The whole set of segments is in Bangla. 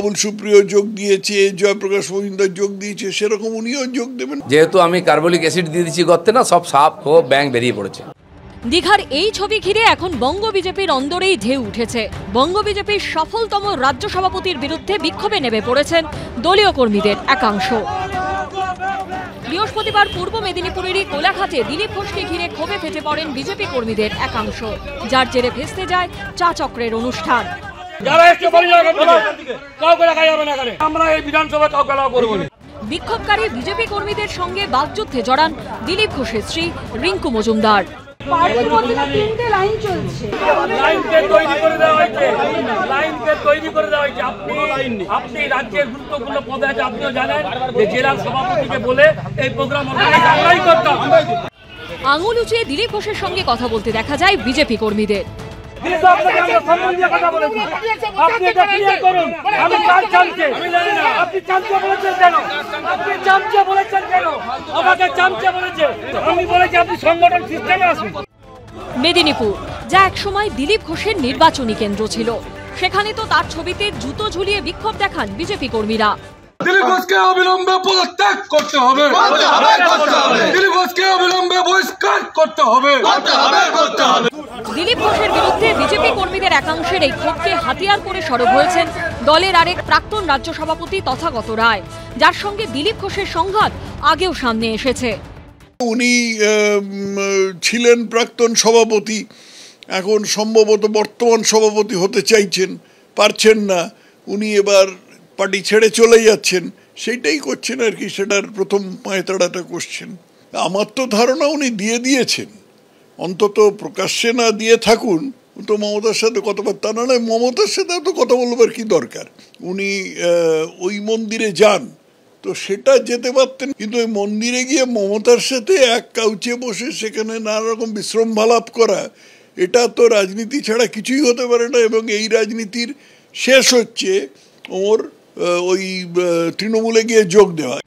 বাবুল সুপ্রিয় যোগ দিয়েছে, জয়প্রকাশ মজুমদার যোগ দিয়েছে, সেরকম উনিও যোগ দেবেন। যেহেতু আমি কার্বলিক অ্যাসিড দিয়ে দিচ্ছি গর্তে, না সব সাপ ও ব্যাং বেরিয়ে পড়েছে। দীঘার এই ছবি ঘিরে এখন বঙ্গ বিজেপির অন্দরেই ঢেউ উঠেছে। বঙ্গ বিজেপির সফলতম রাজ্য সভাপতির বিরুদ্ধে বিক্ষোভে নেমে পড়েছেন দলীয় কর্মীদের একাংশ। বৃহস্পতিবার পূর্ব মেদিনীপুরেরই কোলাঘাটে দিলীপ ঘোষকে ঘিরে ক্ষোভে ফেটে পড়েন বিজেপি কর্মীদের একাংশ, যার জেরে ভেস্তে যায় চা চক্রের অনুষ্ঠান। বিক্ষোভকারী বিজেপি কর্মীদের সঙ্গে বাগযুদ্ধে জড়ান দিলীপ ঘোষের স্ত্রী রিঙ্কু মজুমদার। আঙুল উঁচিয়ে দিলীপ ঘোষের সঙ্গে কথা বলতে দেখা যায় বিজেপি কর্মীদের। মেদিনীপুর, যা একসময় দিলীপ ঘোষের নির্বাচনী কেন্দ্র ছিল, সেখানে তো তার ছবিতে জুতো ঝুলিয়ে বিক্ষোভ দেখান বিজেপি কর্মীরা। দিলীপ ঘোষকে অবিলম্বে পদত্যাগ করতে হবে, দিলীপ ঘোষকে অবিলম্বে বহিষ্কার করতে হবে। দিলীপ ঘোষের বিরুদ্ধে বিজেপি কর্মীদের একাংশের এই ক্ষোভকে হাতিয়ার করে সরব হয়েছেন দলের আরেক প্রাক্তন রাজ্য সভাপতি তথাগত রায়, যার সঙ্গে দিলীপ ঘোষের সংঘাত আগেও সামনে এসেছে। উনি ছিলেন প্রাক্তন সভাপতি, এখন সম্ভবত বর্তমান সভাপতি হতে চাইছেন, পারছেন না। উনি এবার পার্টি ছেড়ে চলে যাচ্ছেন, সেইটাই করছেন আর কি, সেটার প্রথম পায়তাড়াটা করছেন। আমার তো ধারণা উনি দিয়ে দিয়েছেন, অন্তত প্রকাশ্যে না দিয়ে থাকুন। তো মমতার সাথে কথাবার্তা না নয়, মমতার সাথে তো কথা বলবার কি দরকার, উনি ওই মন্দিরে যান তো সেটা যেতে পারতেন, কিন্তু ওই মন্দিরে গিয়ে মমতার সাথে এক কাউচে বসে সেখানে নানা রকম বিশ্রম্ভালাপ করা, এটা তো রাজনীতি ছাড়া কিছুই হতে পারে না। এবং এই রাজনীতির শেষ হচ্ছে ওর ওই তৃণমূলে গিয়ে যোগ দেওয়া।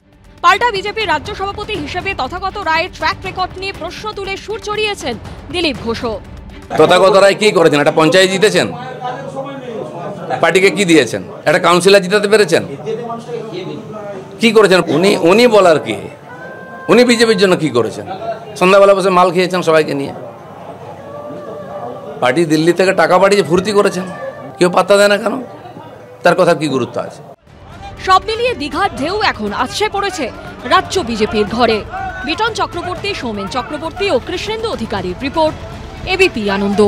পাল্টা বিজেপির রাজ্য সভাপতি হিসেবে তথাগত রায়ের ট্র্যাক রেকর্ড নিয়ে প্রশ্ন তুলে সুর চড়িয়েছেন দিলীপ ঘোষও। তথাগত রায় কি করেছেন? একটা পঞ্চায়েত জিতেছেন, পার্টিকে কি দিয়েছেন? একটা কাউন্সিলর জিতাতে পেরেছেন? কি করেছেন উনি বলার কি? উনি বিজেপির জন্য কি করেছেন? সন্ধ্যাবেলা বসে মাল খেয়েছেন সবাইকে নিয়ে, পার্টি দিল্লি থেকে টাকা পাঠিয়ে ফুর্তি করেছেন, কেউ পাত্তা দেয় না কেন? তার কথা কি গুরুত্ব আছে? সব মিলিয়ে দীঘার ঢেউ এখন আছড়ে পড়েছে রাজ্য বিজেপির ঘরে। বিটন চক্রবর্তী, সৌমেন চক্রবর্তী ও কৃষ্ণেন্দু অধিকারীর রিপোর্ট, এবিপি আনন্দ।